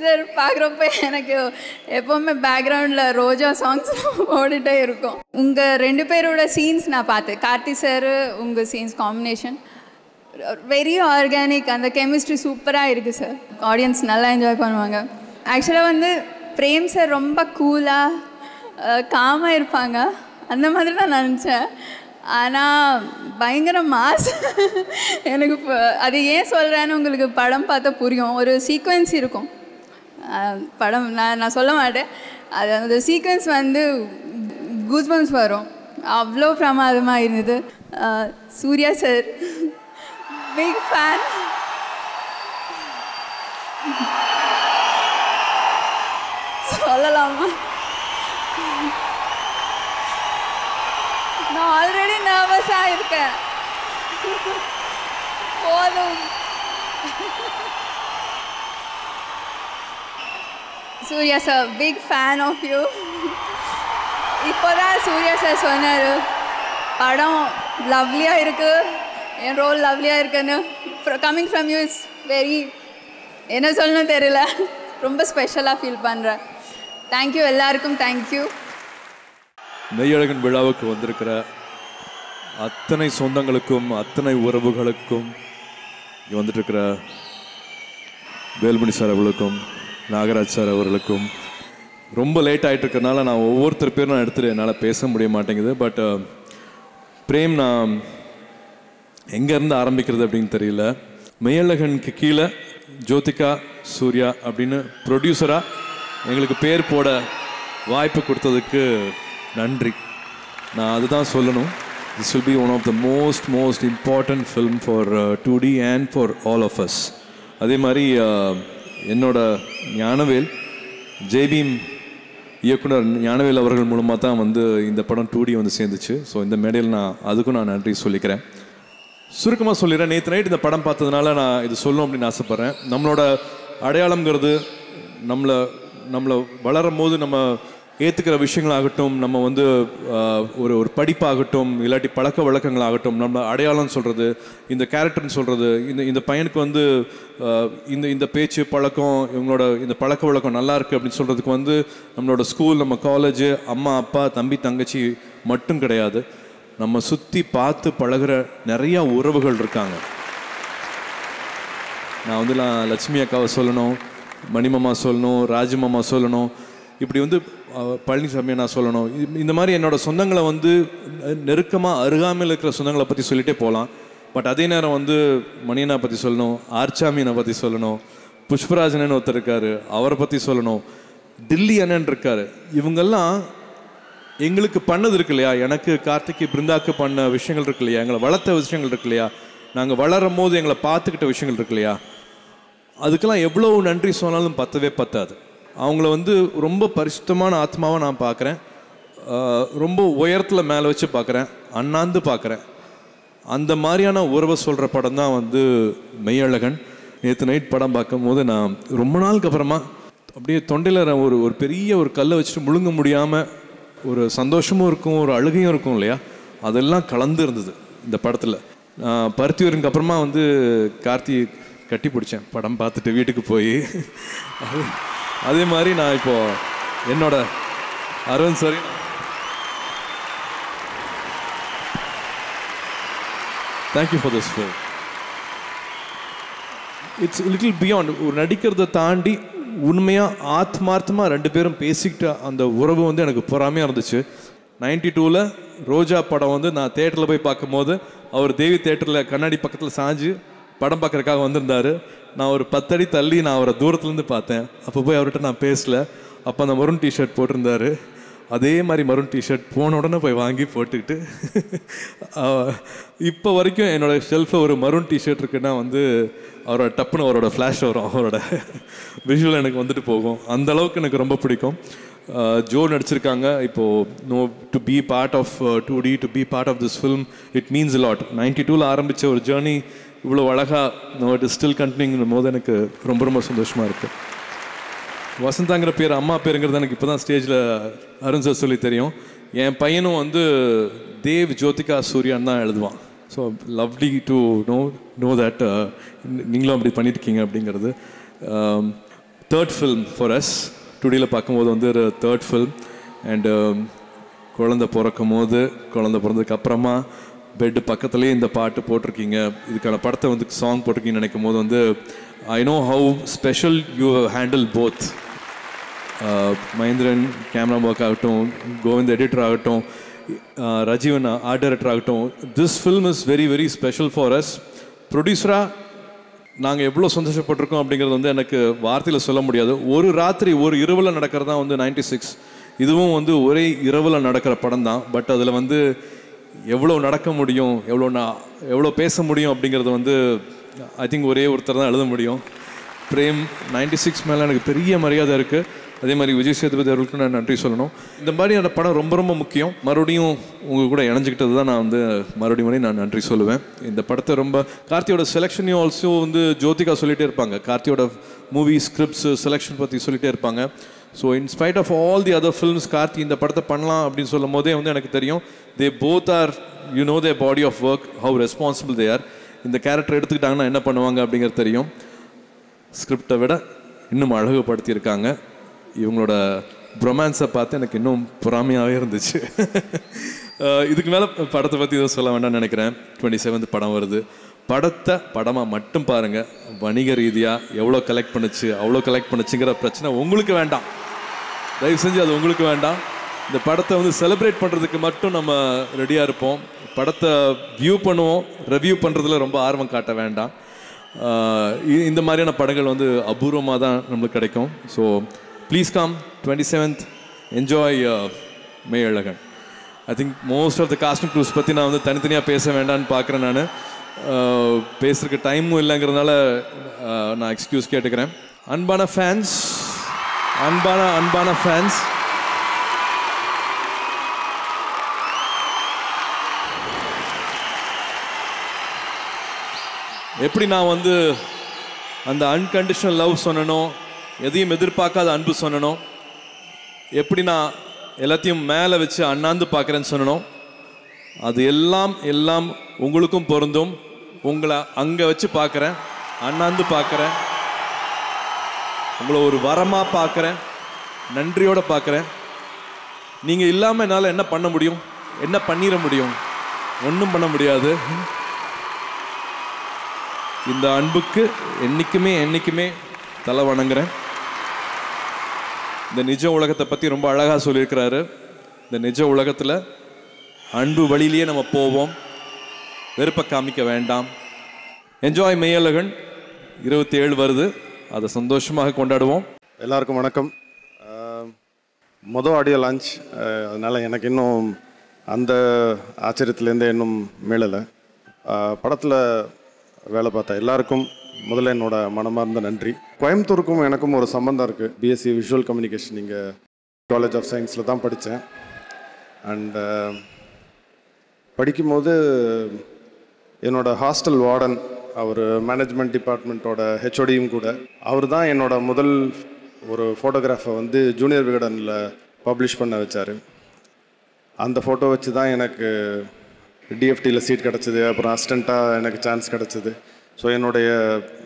sir பார்க்குறப்ப எனக்கு எப்போவுமே பேக்ரவுண்டில் ரோஜா சாங்ஸ் ஓடிட்டே இருக்கும். உங்கள் 2 பேரோட சீன்ஸ் நான் பார்த்தேன். கார்த்தி சார் உங்கள் சீன்ஸ் காம்பினேஷன் வெரி ஆர்கானிக், அந்த கெமிஸ்ட்ரி சூப்பராக இருக்குது சார். ஆடியன்ஸ் நல்லா என்ஜாய் பண்ணுவாங்க. ஆக்சுவலாக வந்து பிரேம் சார் ரொம்ப கூலாக காமாக இருப்பாங்க, அந்த மாதிரி தான் நினச்சேன். ஆனால் பயங்கர மாஸ். எனக்கு இப்போ அது ஏன் சொல்கிறேன்னு உங்களுக்கு படம் பார்த்தா புரியும். ஒரு சீக்வென்ஸ் இருக்கும், படம் நான் சொல்ல மாட்டேன், அது அந்த சீக்வென்ஸ் வந்து கூஸ்பம்ஸ் வரும், அவ்வளோ பிரமாதமாக இருந்தது. Suriya sir big fan. சொல்லலாமா? நான் ஆல்ரெடி நர்வஸாக இருக்கேன், போதும். Suriya sir big fan of you. இப்போ தான் சூர்யா சார் சொன்னார் படம் லவ்லியாக இருக்குது, என் ரோல் லவ்லியாக இருக்குன்னு. Coming from you is very, என்ன சொல்லணும் தெரியல, ரொம்ப ஸ்பெஷலாக ஃபீல் பண்ணுறேன். தேங்க்யூ எல்லாருக்கும், தேங்க்யூ. மெய்யழகன் விழாவுக்கு வந்திருக்கிற அத்தனை சொந்தங்களுக்கும் அத்தனை உறவுகளுக்கும், இங்கே வந்துட்டு இருக்கிற வேல்மணி சார் அவர்களுக்கும் நாகராஜ் சார் அவர்களுக்கும், ரொம்ப லேட் ஆகிட்டு இருக்கிறனால நான் ஒவ்வொருத்தர் பேரும் நான் எடுத்துகிட்டு என்னால் பேச முடிய மாட்டேங்குது. பட் பிரேம், நான் எங்கேருந்து ஆரம்பிக்கிறது அப்படின்னு தெரியல. மெய்யழகனுக்கு கீழே ஜோதிகா, சூர்யா அப்படின்னு ப்ரொடியூசராக எங்களுக்கு பேர் போட வாய்ப்பு கொடுத்ததுக்கு நன்றி. நான் அதுதான் சொல்லணும். This will be one of the most important film for 2D and for all of us. அதே மாதிரி என்னோட ஞானவேல், ஜெய்பீம் இயக்குனர் ஞானவேல் அவர்கள் மூலமாக தான் வந்து இந்த படம் 2D வந்து சேர்ந்துச்சு. ஸோ இந்த மேடையில் அதுக்கும் நான் நன்றி சொல்லிக்கிறேன். சுருக்கமாக சொல்லிடுறேன், நேற்று நைட் இந்த படம் பார்த்ததுனால நான் இது சொல்லணும் அப்படின்னு ஆசைப்பட்றேன். நம்மளோட அடையாளங்கிறது நம்மளை வளரும் போது நம்ம ஏற்றுக்கிற விஷயங்களாகட்டும், நம்ம வந்து ஒரு படிப்பாகட்டும், இல்லாட்டி பழக்க வழக்கங்களாகட்டும், நம்ம அடையாளம் சொல்கிறது, இந்த கேரக்டர்னு சொல்கிறது, இந்த பையனுக்கு வந்து இந்த பேச்சு பழக்கம், இவங்களோட இந்த பழக்க வழக்கம் நல்லா இருக்குது அப்படின்னு சொல்கிறதுக்கு வந்து நம்மளோட ஸ்கூல், நம்ம காலேஜு, அம்மா அப்பா, தம்பி தங்கச்சி மட்டும் கிடையாது, நம்ம சுற்றி பார்த்து பழகிற நிறையா உறவுகள் இருக்காங்க. நான் வந்து லட்சுமி அக்காவை சொல்லணும், மணிமாமா சொல்லணும், ராஜமாமா சொல்லணும், இப்படி வந்து பழனிசாமியை நான் சொல்லணும். இந்த மாதிரி என்னோடய சொந்தங்களை வந்து நெருக்கமாக அருகாமையில் இருக்கிற சொந்தங்களை பற்றி சொல்லிகிட்டே போகலாம். பட் அதே நேரம் வந்து மணியனை பற்றி சொல்லணும், ஆர்ச்சாமியனை பற்றி சொல்லணும், புஷ்பராஜனன்னு ஒருத்தர் இருக்கார், அவரை பற்றி சொல்லணும், டில்லி அண்ணன் இருக்கார். இவங்கெல்லாம் எங்களுக்கு பண்ணது இருக்கு இல்லையா, எனக்கு கார்த்திக்கு பிருந்தாக்கு பண்ண விஷயங்கள் இருக்கு இல்லையா, எங்களை வளர்த்த விஷயங்கள் இருக்கு இல்லையா, நாங்கள் வளரும் போது எங்களை பார்த்துக்கிட்ட விஷயங்கள் இருக்கு இல்லையா, அதுக்கெல்லாம் எவ்வளோ நன்றி சொன்னாலும் பத்தவே பத்தாது. அவங்கள வந்து ரொம்ப பரிசுத்தமான ஆத்மாவை நான் பார்க்குறேன், ரொம்ப உயரத்தில் மேலே வச்சு பார்க்குறேன், அண்ணாந்து பார்க்குறேன். அந்த மாதிரியான உறவை சொல்கிற படம் தான் வந்து மெய்யழகன். நேற்று நைட் படம் பார்க்கும் போது நான் ரொம்ப நாளுக்கு அப்புறமா அப்படியே தொண்டையில் ஒரு பெரிய ஒரு கல்லை வச்சுட்டு முழுங்க முடியாமல் ஒரு சந்தோஷமும் இருக்கும், ஒரு அழுகையும் இருக்கும் இல்லையா, அதெல்லாம் கலந்து இருந்தது இந்த படத்தில். பருத்தியூருக்கு அப்புறமா வந்து கார்த்தி கட்டி பிடிச்சேன் படம் பார்த்துட்டு வீட்டுக்கு போய். அதே மாதிரி நான் இப்போது என்னோட அரவிந்த் சாரி thank you for this film. It's little beyond, ஒரு நடிக்கிறத தாண்டி உண்மையாக ஆத்மார்த்தமாக 2 பேரும் பேசிக்கிட்ட அந்த உறவு வந்து எனக்கு பொறாமையாக இருந்துச்சு. 92ல் ரோஜா படம் வந்து நான் தேட்டரில் போய் பார்க்கும்போது அவர் தேவி தேட்டரில் கண்ணாடி பக்கத்தில் சாஞ்சு படம் பார்க்குறதுக்காக வந்திருந்தார். நான் ஒரு 10 அடி தள்ளி நான் அவரை தூரத்துலேருந்து பார்த்தேன். அப்போ போய் அவர்கிட்ட நான் பேசலை. அப்போ அந்த மருன் டிஷர்ட் போட்டிருந்தார். அதே மாதிரி மரூன் டிஷர்ட் போன உடனே போய் வாங்கி போட்டுக்கிட்டு இப்போ வரைக்கும் என்னோடய ஷெல்ஃபில் ஒரு மரூன் டிஷர்ட் இருக்குன்னா வந்து அவரோட டப்புன்னு அவரோட ஃப்ளாஷ் வரும், அவரோட விஷுவல் எனக்கு வந்துட்டு போகும். அந்த அளவுக்கு எனக்கு ரொம்ப பிடிக்கும். ஜோ நடிச்சிருக்காங்க இப்போது to be part of 2D, to be part of this film, it means lot. 92 ஆரம்பித்த ஒரு ஜேர்னி இவ்வளோ அழகாக இட் இஸ் ஸ்டில் கண்டினியூங்கும் போது எனக்கு ரொம்ப ரொம்ப சந்தோஷமாக இருக்குது. வசந்தாங்கிற பேர் அம்மா பேருங்கிறது எனக்கு இப்போ தான் ஸ்டேஜில் அருண் சார் சொல்லி தெரியும். என் பையனும் வந்து தேவ் ஜோதிகா சூர்யான் தான் எழுதுவான். So lovely to know that நீங்களும் அப்படி பண்ணியிருக்கீங்க அப்படிங்கிறது. தேர்ட் ஃபில்ம் ஃபார் அஸ், 2Dயில் பார்க்கும்போது வந்து ஒரு தேர்ட் ஃபில்ம். அண்டு குழந்தை பிறக்கும் போது, குழந்தை பிறந்ததுக்கு அப்புறமா பெட்டு பக்கத்துலேயே இந்த பாட்டு போட்டிருக்கீங்க. இதுக்கான படத்தை வந்து சாங் போட்டிருக்கீங்கன்னு நினைக்கும் போது வந்து I know how special you handle both. Mahendran camera work ஆகட்டும், கோவிந்த் எடிட்டர் ஆகட்டும், ரஜீவன் ஆர்ட் டைரக்டர் ஆகட்டும், this film is very very special for us. ப்ரொடியூசராக நாங்கள் எவ்வளோ சந்தோஷப்பட்டிருக்கோம் அப்படிங்கிறது வந்து எனக்கு வார்த்தையில் சொல்ல முடியாது. ஒரு ராத்திரி ஒரு இரவில் நடக்கிறது தான் வந்து 96. இதுவும் வந்து ஒரே இரவில் நடக்கிற படம் தான். பட் அதில் வந்து எவ்வளோ நடக்க முடியும், எவ்வளோ பேச முடியும் அப்படிங்கிறது வந்து ஐ திங்க் ஒரே ஒருத்தர் தான் எழுத முடியும். பிரேம் 96 மேலே எனக்கு பெரிய மரியாதை இருக்குது. அதே மாதிரி விஜய் சேதுபதி அவர்களுக்கு நான் நன்றி சொல்லணும். இந்த மாதிரி அந்த படம் ரொம்ப ரொம்ப முக்கியம். மறுபடியும் உங்கள் கூட இணைஞ்சிக்கிட்டது தான் நான் வந்து மறுபடியும் நான் நன்றி சொல்லுவேன். இந்த படத்தை ரொம்ப கார்த்தியோட செலெக்ஷனையும் ஆல்சோ வந்து ஜோதிகா சொல்லிகிட்டே இருப்பாங்க. கார்த்தியோட மூவி ஸ்கிரிப்ட்ஸு செலெக்ஷன் பற்றி சொல்லிகிட்டே இருப்பாங்க. So inspite of all the other films Karthi இந்த படத்தை பண்ணலாம் அப்படின்னு சொல்லும் போதே வந்து எனக்கு தெரியும் they both are their body of work, how responsible they are. இந்த கேரக்டர் எடுத்துக்கிட்டாங்கன்னா என்ன பண்ணுவாங்க அப்படிங்கிறது தெரியும். ஸ்கிரிப்டை விட இன்னும் அழகுபடுத்தியிருக்காங்க. இவங்களோட ரொமான்ஸை பார்த்து எனக்கு இன்னும் பொறாமையாகவே இருந்துச்சு. இதுக்கு மேலே படத்தை பற்றி எதுவும் சொல்ல வேண்டாம்னு நினைக்கிறேன். 27th படம் வருது. படத்தை படமாக மட்டும் பாருங்கள். வணிக ரீதியாக எவ்வளோ கலெக்ட் பண்ணுச்சுங்கிற பிரச்சனை உங்களுக்கு வேண்டாம். தயவு செஞ்சு அது உங்களுக்கு வேண்டாம். இந்த படத்தை வந்து செலிப்ரேட் பண்ணுறதுக்கு மட்டும் நம்ம ரெடியாக இருப்போம். படத்தை வியூ பண்ணுவோம், ரிவ்யூ பண்ணுறதுல ரொம்ப ஆர்வம் காட்ட வேண்டாம். இந்த மாதிரியான படங்கள் வந்து அபூர்வமாக தான் நம்மளுக்கு கிடைக்கும். So please come 27th, enjoy Meiyazhagan. I think most of the cast and crews பற்றி நான் வந்து தனித்தனியாக பேச வேண்டான்னு பார்க்குறேன். நான் பேசுறதுக்கு டைமும் இல்லைங்கிறதுனால நான் எக்ஸ்கியூஸ் கேட்டுக்கிறேன். அன்பான ஃபேன்ஸ், எப்படி நான் வந்து அந்த அன்கண்டிஷனல் லவ் சொன்னனோ, எதையும் எதிர்பார்க்காத அன்பு சொன்னனோ, எப்படி நான் எல்லாத்தையும் மேலே வச்சு அண்ணாந்து பார்க்குறேன்னு சொன்னனோ, அது எல்லாம் உங்களுக்கும் பொருந்தும். உங்களை அங்கே வச்சு பார்க்குறேன், அண்ணாந்து பார்க்குறேன், உங்களை ஒரு வரமாக பார்க்குறேன், நன்றியோடு பார்க்குறேன். நீங்கள் இல்லாமல் என்னால் என்ன பண்ண முடியும், என்ன பண்ணிட முடியும்? ஒன்றும் பண்ண முடியாது. இந்த அன்புக்கு என்றைக்குமே தலை வணங்குறேன். இந்த நிஜ உலகத்தை பற்றி ரொம்ப அழகாக சொல்லியிருக்கிறாரு. இந்த நிஜ உலகத்தில் அன்பு வழியிலேயே நம்ம போவோம், வெறுப்பை காமிக்க வேண்டாம். என்ஜாய் மெய்யழகன். 27 வருது, அதை சந்தோஷமாக கொண்டாடுவோம். எல்லாருக்கும் வணக்கம். மொதல் ஆடியோ லான்ச், அதனால் எனக்கு இன்னும் அந்த ஆச்சரியத்துலேருந்தே இன்னும் மேலலை. படத்தில் வேலை பார்த்த எல்லாருக்கும் முதல்ல என்னோட மனமார்ந்த நன்றி. கோயம்புத்தூருக்கும் எனக்கும் ஒரு சம்பந்தம் இருக்குது. பிஎஸ்சி விஷுவல் கம்யூனிகேஷன் இங்கே காலேஜ் ஆஃப் சயின்ஸில் தான் படித்தேன். அண்ட் படிக்கும்போது என்னோடய ஹாஸ்டல் வார்டன், அவர் மேனேஜ்மெண்ட் டிபார்ட்மெண்ட்டோட ஹெச்ஓடியும் கூட, அவர் தான் என்னோட முதல் ஒரு ஃபோட்டோகிராஃபை வந்து ஜூனியர் விகடனில் பப்ளிஷ் பண்ண வச்சார். அந்த ஃபோட்டோ வச்சு தான் எனக்கு டிஎஃப்டியில் சீட் கிடச்சிது. அப்புறம் அசிஸ்டண்ட்டாக எனக்கு சான்ஸ் கிடச்சிது. ஸோ என்னுடைய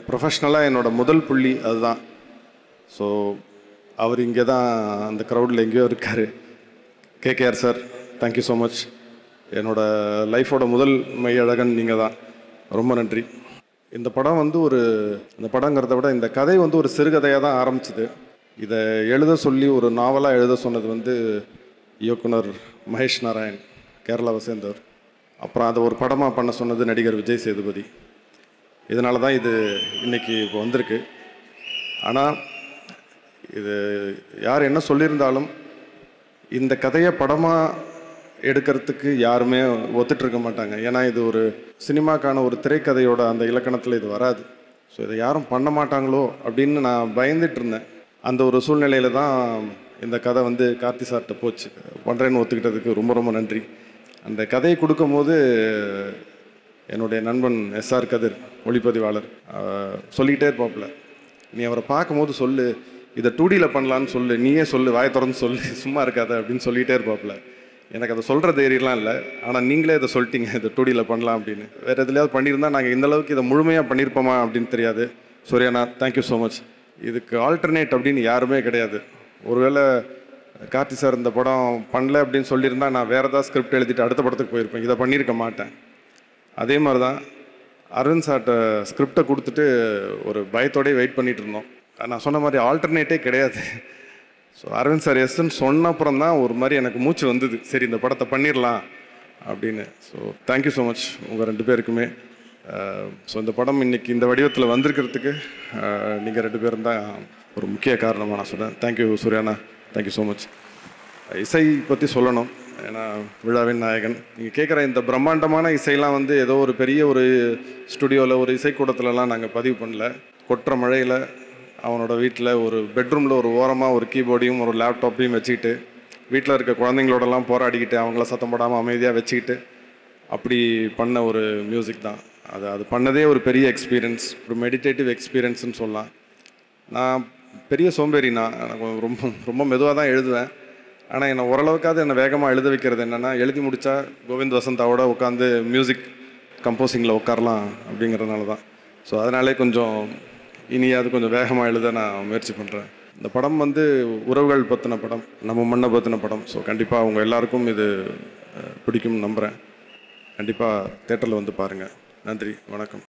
ப்ரொஃபஷ்னலாக என்னோடய முதல் புள்ளி அதுதான். ஸோ அவர் இங்கே தான் அந்த க்ரௌடில் எங்கேயோ இருக்கார். KKR sir, thank you so much. என்னோடய லைஃபோட முதல் மெய்யழகன் நீங்கள் தான். ரொம்ப நன்றி. இந்த படம் வந்து இந்த படங்கிறத விட இந்த கதை வந்து ஒரு சிறுகதையாக தான் ஆரம்பிச்சுது. இதை எழுத சொல்லி ஒரு நாவலாக எழுத சொன்னது வந்து இயக்குனர் மகேஷ் நாராயண், கேரளாவை சேர்ந்தவர். அப்புறம் அதை ஒரு படமாக பண்ண சொன்னது நடிகர் விஜய் சேதுபதி. இதனால தான் இது இன்றைக்கி இப்போ வந்திருக்கு. ஆனால் இது யார் என்ன சொல்லியிருந்தாலும் இந்த கதையை படமாக எடுக்கிறதுக்கு யாருமே ஒத்துட்ருக்க மாட்டாங்க. ஏன்னா இது ஒரு சினிமாக்கான ஒரு திரைக்கதையோட அந்த இலக்கணத்தில் இது வராது. ஸோ இதை யாரும் பண்ண மாட்டாங்களோ அப்படின்னு நான் பயந்துட்டு இருந்தேன். அந்த ஒரு சூழ்நிலையில் தான் இந்த கதை வந்து கார்த்தி சார்கிட்ட போச்சு. பண்ணுறேன்னு ஒத்துக்கிட்டதுக்கு ரொம்ப ரொம்ப நன்றி. அந்த கதையை கொடுக்கும்போது என்னுடைய நண்பன் எஸ்ஆர் கதிர் ஒளிப்பதிவாளர் சொல்லிக்கிட்டே இருப்பாப்புல, நீ அவரை பார்க்கும்போது சொல்லு, இதை 2Dயில் பண்ணலான்னு சொல்லு, நீயே சொல்லு, வாயை திறந்து சொல்லு, சும்மா இருக்காத அப்படின்னு சொல்லிகிட்டே இருப்பாப்புல. எனக்கு அதை சொல்கிற தைரியம்லாம் இல்லை, ஆனால் நீங்களே இதை சொல்லிட்டீங்க இதை 2Dயில் பண்ணலாம் அப்படின்னு. வேறு எதுலையாவது பண்ணியிருந்தால் நாங்கள் இந்தளவுக்கு இதை முழுமையாக பண்ணியிருப்போமா அப்படின்னு தெரியாது. சூர்யாண்ணா தேங்க்யூ ஸோ மச். இதுக்கு ஆல்டர்னேட் அப்படின்னு யாருமே கிடையாது. ஒருவேளை கார்த்தி சார் இந்த படம் பண்ணல அப்படின்னு சொல்லியிருந்தால் நான் வேறு ஏதாவது ஸ்கிரிப்ட் எழுதிட்டு அடுத்த படத்துக்கு போயிருப்பேன், இதை பண்ணியிருக்க மாட்டேன். அதே மாதிரி தான் அரவிந்த் சார்ட்ட ஸ்கிரிப்டை கொடுத்துட்டு ஒரு பயத்தோடய வெயிட் பண்ணிகிட்டு இருந்தோம். நான் சொன்ன மாதிரி ஆல்டர்னேட்டே கிடையாது. ஸோ அரவிந்த் சார் எஸ்ன்னு சொன்ன அப்புறம் தான் ஒரு மாதிரி எனக்கு மூச்சு வந்தது, சரி இந்த படத்தை பண்ணிடலாம் அப்படின்னு. ஸோ தேங்க்யூ ஸோ மச் உங்கள் 2 பேருக்குமே. ஸோ இந்த படம் இன்றைக்கி இந்த வடிவத்தில் வந்திருக்கிறதுக்கு நீங்கள் 2 பேரும் தான் ஒரு முக்கிய காரணமாக நான் சொன்னேன். தேங்க்யூ சூர்யாண்ணா, தேங்க்யூ ஸோ மச். இசை பற்றி சொல்லணும், ஏன்னா விழாவின் நாயகன். நீங்கள் கேட்குற இந்த பிரம்மாண்டமான இசையெல்லாம் வந்து ஏதோ ஒரு பெரிய ஒரு ஸ்டுடியோவில் ஒரு இசைக்கூடத்துலலாம் நாங்கள் பதிவு பண்ணல. கொட்டுற மழையில் அவனோட வீட்டில் ஒரு பெட்ரூமில் ஒரு ஓரமாக ஒரு கீபோர்டையும் ஒரு லேப்டாப்பையும் வச்சுக்கிட்டு வீட்டில் இருக்க குழந்தைங்களோடலாம் போராடிக்கிட்டு அவங்கள சத்தம் போடாமல் அமைதியாக வச்சுக்கிட்டு அப்படி பண்ண ஒரு மியூசிக் தான் அது பண்ணதே ஒரு பெரிய எக்ஸ்பீரியன்ஸ், ஒரு மெடிடேட்டிவ் எக்ஸ்பீரியன்ஸ்னு சொல்லலாம். நான் பெரிய சோம்பேறினா, எனக்கு ரொம்ப ரொம்ப மெதுவாக தான் எழுதுவேன். ஆனால் என்னை ஓரளவுக்காவது என்னை வேகமாக எழுத வைக்கிறது என்னென்னா, எழுதி முடித்தா கோவிந்த் வசந்தாவோட உட்காந்து மியூசிக் கம்போசிங்கில் உட்காரலாம் அப்படிங்கிறதுனால தான். ஸோ அதனாலே கொஞ்சம் இனியாவது கொஞ்சம் வேகமாக எழுத நான் முயற்சி பண்ணுறேன். இந்த படம் வந்து உறவுகள் பற்றின படம், நம்ம மண்ணை பற்றின படம். ஸோ கண்டிப்பாக அவங்க எல்லாருக்கும் இது பிடிக்கும்னு நம்புகிறேன். கண்டிப்பாக தேட்டரில் வந்து பாருங்கள். நன்றி, வணக்கம்.